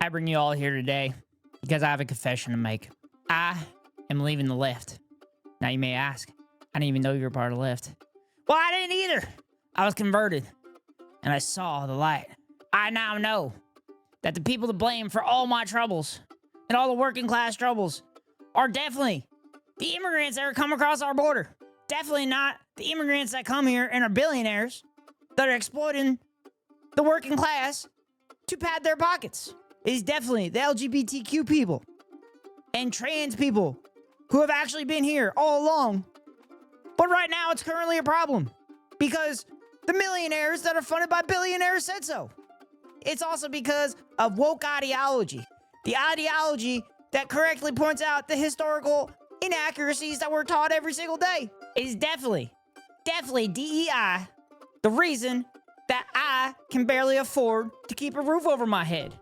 I bring you all here today because I have a confession to make. I am leaving the left. Now you may ask, I didn't even know you were part of the left. Well, I didn't either. I was converted and I saw the light. I now know that the people to blame for all my troubles and all the working class troubles are definitely the immigrants that are coming across our border. Definitely not the immigrants that come here and are billionaires that are exploiting the working class to pad their pockets. It is definitely the LGBTQ people and trans people who have actually been here all along. But right now it's currently a problem because the millionaires that are funded by billionaires said so. It's also because of woke ideology. The ideology that correctly points out the historical inaccuracies that we're taught every single day. It is definitely DEI, the reason that I can barely afford to keep a roof over my head.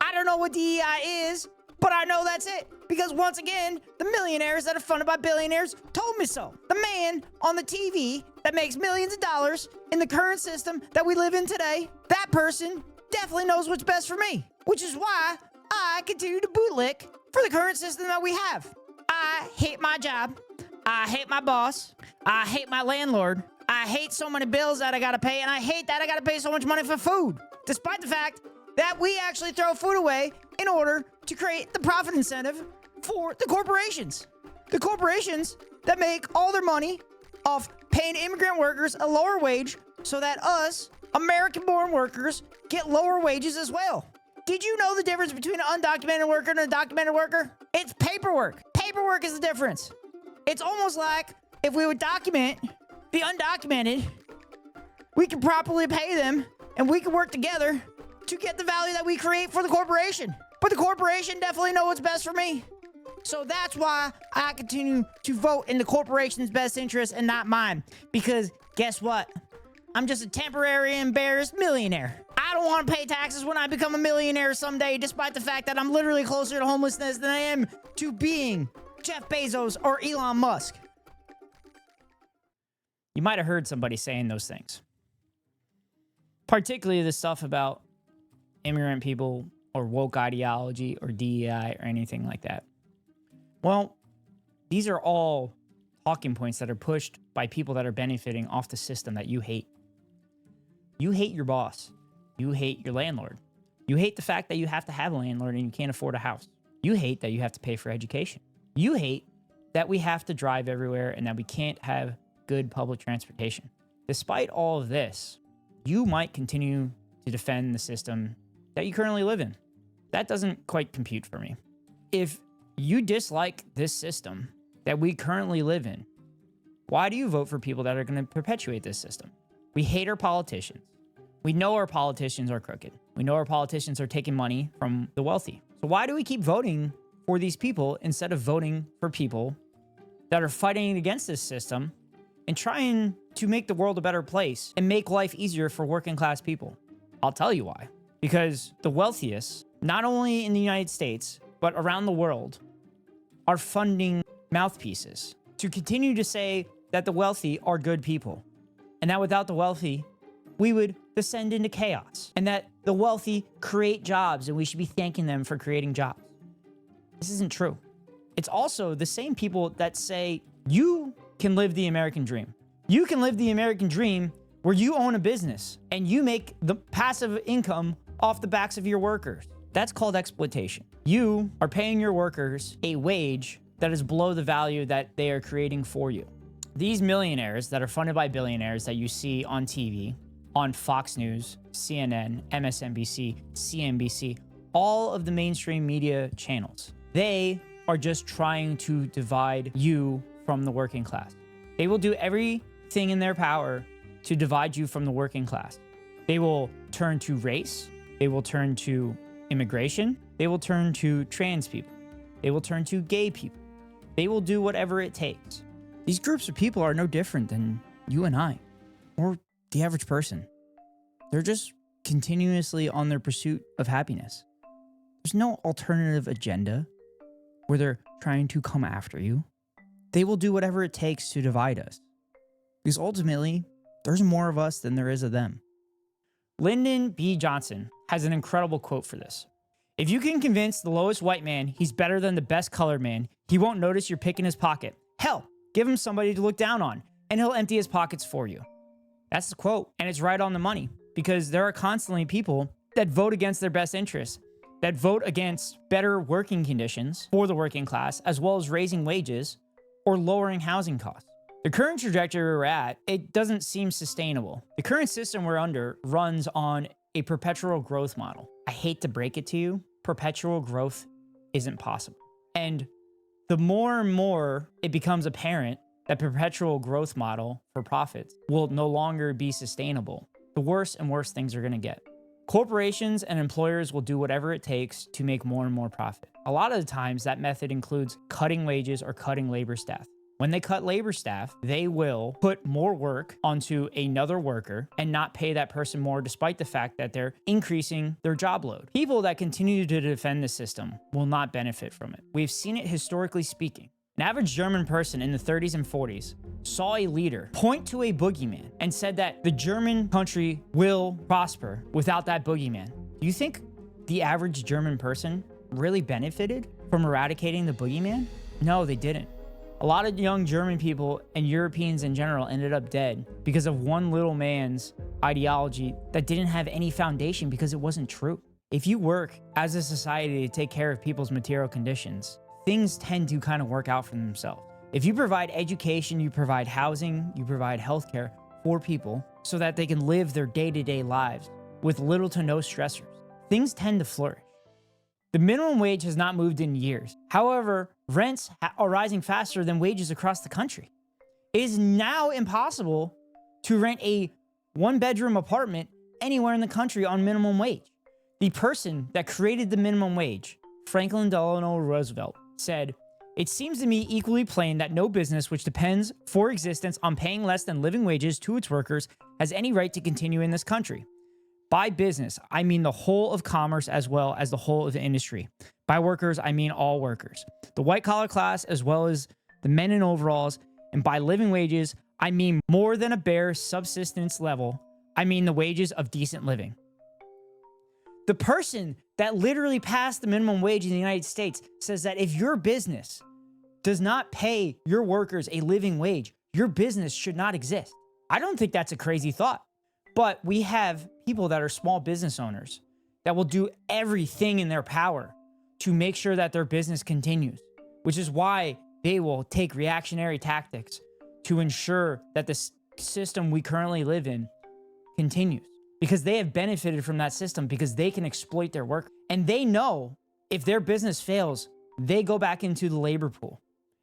I don't know what DEI is, but I know that's it. Because once again, the millionaires that are funded by billionaires told me so. The man on the TV that makes millions of dollars in the current system that we live in today, that person definitely knows what's best for me. Which is why I continue to bootlick for the current system that we have. I hate my job. I hate my boss. I hate my landlord. I hate so many bills that I gotta pay, and I hate that I gotta pay so much money for food. Despite the fact that we actually throw food away in order to create the profit incentive for the corporations. The corporations that make all their money off paying immigrant workers a lower wage so that us, American-born workers, get lower wages as well. Did you know the difference between an undocumented worker and a documented worker? It's paperwork. Paperwork is the difference. It's almost like if we would document the undocumented, we could properly pay them and we could work together to get the value that we create for the corporation. But the corporation definitely knows what's best for me. So that's why I continue to vote in the corporation's best interest and not mine. Because guess what? I'm just a temporary embarrassed millionaire. I don't want to pay taxes when I become a millionaire someday, despite the fact that I'm literally closer to homelessness than I am to being Jeff Bezos or Elon Musk. You might have heard somebody saying those things. Particularly the stuff about immigrant people or woke ideology or DEI or anything like that. Well, these are all talking points that are pushed by people that are benefiting off the system that you hate. You hate your boss. You hate your landlord. You hate the fact that you have to have a landlord and you can't afford a house. You hate that you have to pay for education. You hate that we have to drive everywhere and that we can't have good public transportation. Despite all of this, you might continue to defend the system that you currently live in. That doesn't quite compute for me. If you dislike this system that we currently live in, why do you vote for people that are going to perpetuate this system? We hate our politicians. We know our politicians are crooked. We know our politicians are taking money from the wealthy. So why do we keep voting for these people instead of voting for people that are fighting against this system and trying to make the world a better place and make life easier for working class people? I'll tell you why. Because the wealthiest, not only in the United States, but around the world, are funding mouthpieces to continue to say that the wealthy are good people. And that without the wealthy, we would descend into chaos. And that the wealthy create jobs and we should be thanking them for creating jobs. This isn't true. It's also the same people that say you can live the American dream. You can live the American dream where you own a business and you make the passive income off the backs of your workers. That's called exploitation. You are paying your workers a wage that is below the value that they are creating for you. These millionaires that are funded by billionaires that you see on TV, on Fox News, CNN, MSNBC, CNBC, all of the mainstream media channels, they are just trying to divide you from the working class. They will do everything in their power to divide you from the working class. They will turn to race. They will turn to immigration. They will turn to trans people. They will turn to gay people. They will do whatever it takes. These groups of people are no different than you and I, or the average person. They're just continuously on their pursuit of happiness. There's no alternative agenda where they're trying to come after you. They will do whatever it takes to divide us. Because ultimately, there's more of us than there is of them. Lyndon B. Johnson has an incredible quote for this. If you can convince the lowest white man he's better than the best colored man, he won't notice you're picking his pocket. Hell, give him somebody to look down on, and he'll empty his pockets for you. That's the quote, and it's right on the money, because there are constantly people that vote against their best interests, that vote against better working conditions for the working class, as well as raising wages or lowering housing costs. The current trajectory we're at, it doesn't seem sustainable. The current system we're under runs on a perpetual growth model. I hate to break it to you, perpetual growth isn't possible. And the more and more it becomes apparent that perpetual growth model for profits will no longer be sustainable, the worse and worse things are going to get. Corporations and employers will do whatever it takes to make more and more profit. A lot of the times that method includes cutting wages or cutting labor staff. When they cut labor staff, they will put more work onto another worker and not pay that person more, despite the fact that they're increasing their job load. People that continue to defend the system will not benefit from it. We've seen it historically speaking. An average German person in the 30s and 40s saw a leader point to a boogeyman and said that the German country will prosper without that boogeyman. Do you think the average German person really benefited from eradicating the boogeyman? No, they didn't. A lot of young German people and Europeans in general ended up dead because of one little man's ideology that didn't have any foundation because it wasn't true. If you work as a society to take care of people's material conditions, things tend to kind of work out for themselves. If you provide education, you provide housing, you provide healthcare for people so that they can live their day-to-day lives with little to no stressors, things tend to flourish. The minimum wage has not moved in years. However, rents are rising faster than wages across the country. It is now impossible to rent a one-bedroom apartment anywhere in the country on minimum wage. The person that created the minimum wage, Franklin Delano Roosevelt, said, "It seems to me equally plain that no business which depends for existence on paying less than living wages to its workers has any right to continue in this country. By business, I mean the whole of commerce as well as the whole of the industry. By workers, I mean all workers, the white-collar class as well as the men in overalls. And by living wages, I mean more than a bare subsistence level. I mean the wages of decent living." The person that literally passed the minimum wage in the United States says that if your business does not pay your workers a living wage, your business should not exist. I don't think that's a crazy thought. But we have people that are small business owners that will do everything in their power to make sure that their business continues, which is why they will take reactionary tactics to ensure that the system we currently live in continues, because they have benefited from that system because they can exploit their work. And they know if their business fails, they go back into the labor pool.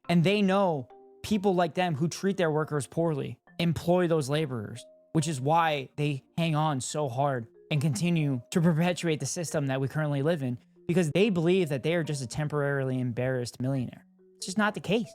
And they know people like them who treat their workers poorly employ those laborers, which is why they hang on so hard and continue to perpetuate the system that we currently live in, because they believe that they are just a temporarily embarrassed millionaire. It's just not the case.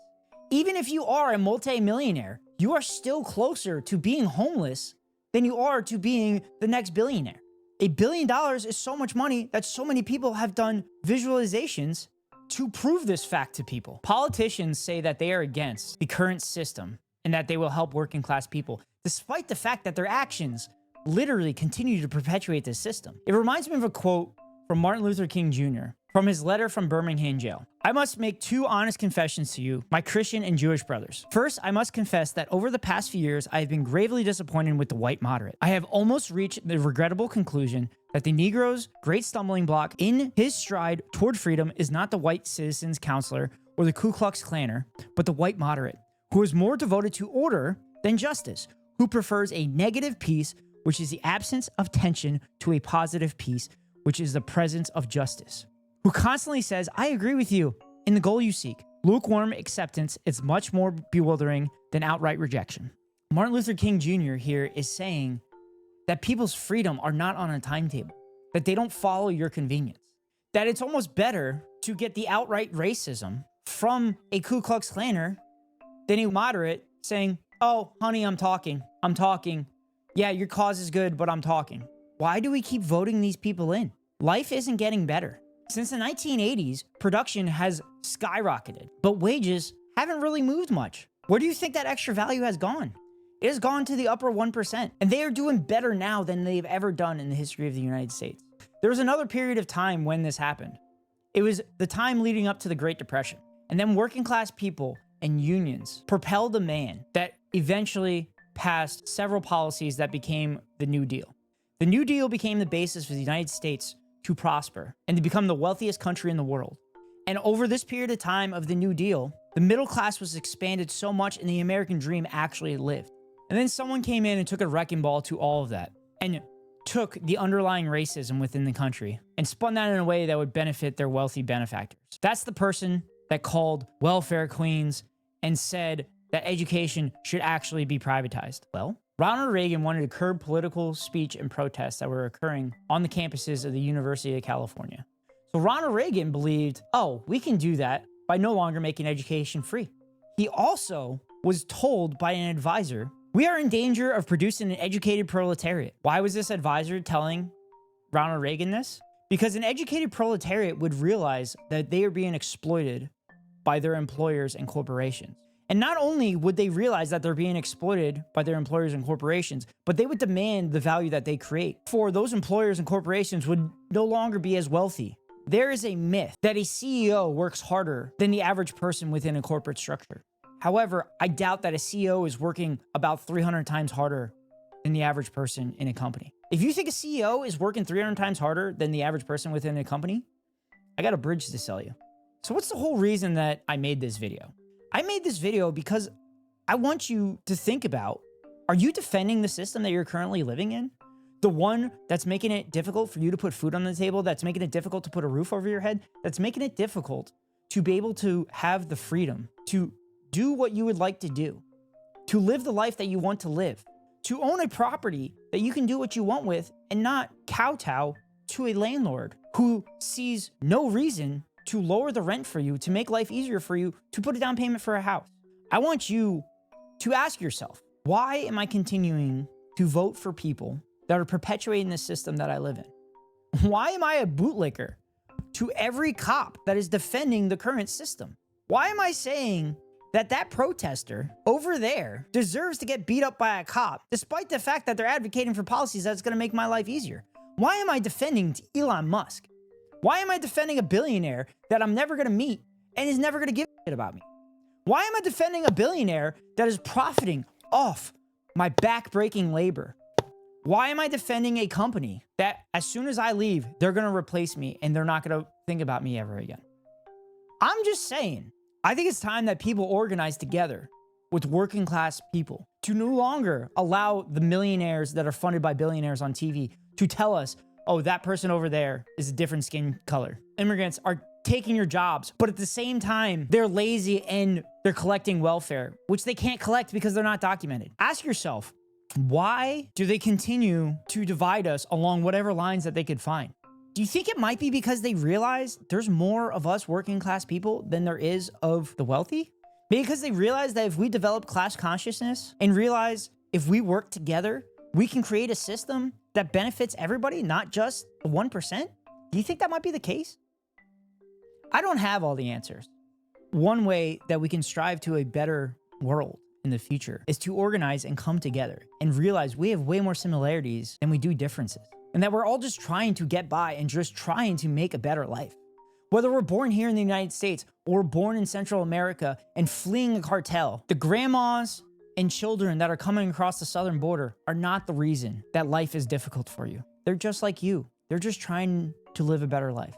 Even if you are a multi-millionaire, you are still closer to being homeless than you are to being the next billionaire. $1 billion is so much money that so many people have done visualizations to prove this fact to people. Politicians say that they are against the current system and that they will help working class people, despite the fact that their actions literally continue to perpetuate this system. It reminds me of a quote from Martin Luther King Jr. from his letter from Birmingham jail. "I must make two honest confessions to you, my Christian and Jewish brothers. First, I must confess that over the past few years, I have been gravely disappointed with the white moderate. I have almost reached the regrettable conclusion that the Negro's great stumbling block in his stride toward freedom is not the white citizens' counselor or the Ku Klux Klaner, but the white moderate, who is more devoted to order than justice, who prefers a negative peace, which is the absence of tension, to a positive peace, which is the presence of justice, who constantly says, 'I agree with you in the goal you seek.' Lukewarm acceptance is much more bewildering than outright rejection." Martin Luther King Jr. here is saying that people's freedom are not on a timetable, that they don't follow your convenience, that it's almost better to get the outright racism from a Ku Klux Klaner than a moderate saying, "Oh, honey, I'm talking. Yeah, your cause is good, but I'm talking." Why do we keep voting these people in? Life isn't getting better. Since the 1980s, production has skyrocketed, but wages haven't really moved much. Where do you think that extra value has gone? It has gone to the upper 1%, and they are doing better now than they've ever done in the history of the United States. There was another period of time when this happened. It was the time leading up to the Great Depression. And then working class people and unions propelled a man that eventually passed several policies that became the New Deal. The New Deal became the basis for the United States to prosper and to become the wealthiest country in the world. And over this period of time of the New Deal, the middle class was expanded so much and the American dream actually lived. And then someone came in and took a wrecking ball to all of that and took the underlying racism within the country and spun that in a way that would benefit their wealthy benefactors. That's the person that called welfare queens and said that education should actually be privatized. Well, Ronald Reagan wanted to curb political speech and protests that were occurring on the campuses of the University of California. So Ronald Reagan believed, oh, we can do that by no longer making education free. He also was told by an advisor, we are in danger of producing an educated proletariat. Why was this advisor telling Ronald Reagan this? Because an educated proletariat would realize that they are being exploited by their employers and corporations. And not only would they realize that they're being exploited by their employers and corporations, but they would demand the value that they create. For those employers and corporations would no longer be as wealthy. There is a myth that a CEO works harder than the average person within a corporate structure. However, I doubt that a CEO is working about 300 times harder than the average person in a company. If you think a CEO is working 300 times harder than the average person within a company, I got a bridge to sell you. So what's the whole reason that I made this video? I made this video because I want you to think about, are you defending the system that you're currently living in? The one that's making it difficult for you to put food on the table, that's making it difficult to put a roof over your head, that's making it difficult to be able to have the freedom to do what you would like to do, to live the life that you want to live, to own a property that you can do what you want with and not kowtow to a landlord who sees no reason to lower the rent for you, to make life easier for you, to put a down payment for a house. I want you to ask yourself, why am I continuing to vote for people that are perpetuating the system that I live in? Why am I a bootlicker to every cop that is defending the current system? Why am I saying that that protester over there deserves to get beat up by a cop, despite the fact that they're advocating for policies that's going to make my life easier? Why am I defending Elon Musk? Why am I defending a billionaire that I'm never going to meet and is never going to give a shit about me? Why am I defending a billionaire that is profiting off my back-breaking labor? Why am I defending a company that as soon as I leave, they're going to replace me and they're not going to think about me ever again? I'm just saying, I think it's time that people organize together with working class people to no longer allow the millionaires that are funded by billionaires on TV to tell us, oh, that person over there is a different skin color. Immigrants are taking your jobs, but at the same time, they're lazy and they're collecting welfare, which they can't collect because they're not documented. Ask yourself, why do they continue to divide us along whatever lines that they could find? Do you think it might be because they realize there's more of us working class people than there is of the wealthy? Maybe because they realize that if we develop class consciousness and realize if we work together, we can create a system that benefits everybody, not just the 1%? Do you think that might be the case? I don't have all the answers. One way that we can strive to a better world in the future is to organize and come together and realize we have way more similarities than we do differences, and that we're all just trying to get by and just trying to make a better life. Whether we're born here in the United States or born in Central America and fleeing a cartel, the grandmas and children that are coming across the southern border are not the reason that life is difficult for you. They're just like you. They're just trying to live a better life.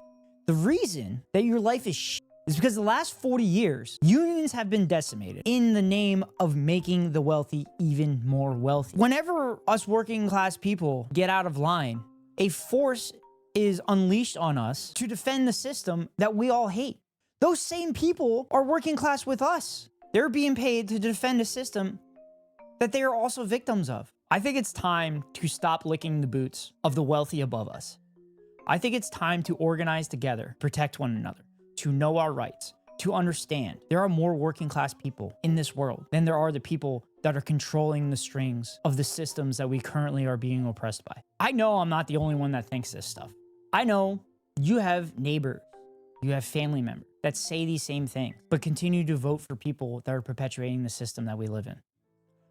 The reason that your life is is because the last 40 years, unions have been decimated in the name of making the wealthy even more wealthy. Whenever us working class people get out of line, a force is unleashed on us to defend the system that we all hate. Those same people are working class with us. They're being paid to defend a system that they are also victims of. I think it's time to stop licking the boots of the wealthy above us. I think it's time to organize together, protect one another, to know our rights, to understand there are more working class people in this world than there are the people that are controlling the strings of the systems that we currently are being oppressed by. I know I'm not the only one that thinks this stuff. I know you have neighbors, you have family members that say these same things, but continue to vote for people that are perpetuating the system that we live in.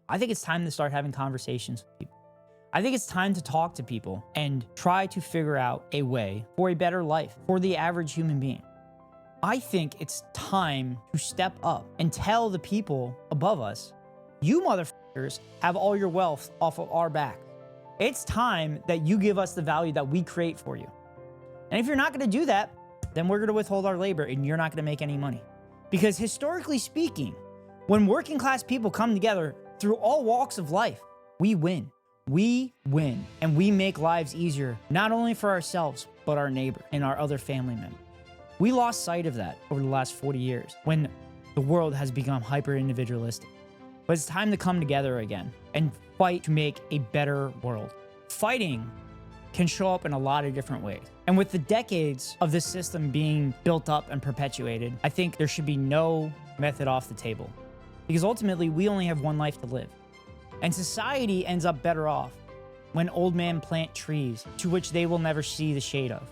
I think it's time to start having conversations with people. I think it's time to talk to people and try to figure out a way for a better life for the average human being. I think it's time to step up and tell the people above us, you motherfuckers have all your wealth off of our back. It's time that you give us the value that we create for you. And if you're not going to do that, then we're going to withhold our labor and you're not going to make any money. Because historically speaking, when working class people come together through all walks of life, we win. We win, and we make lives easier, not only for ourselves, but our neighbor and our other family members. We lost sight of that over the last 40 years when the world has become hyper-individualistic. But it's time to come together again and fight to make a better world. Fighting can show up in a lot of different ways. And with the decades of this system being built up and perpetuated, I think there should be no method off the table. Because ultimately, we only have one life to live. And society ends up better off when old men plant trees to which they will never see the shade of.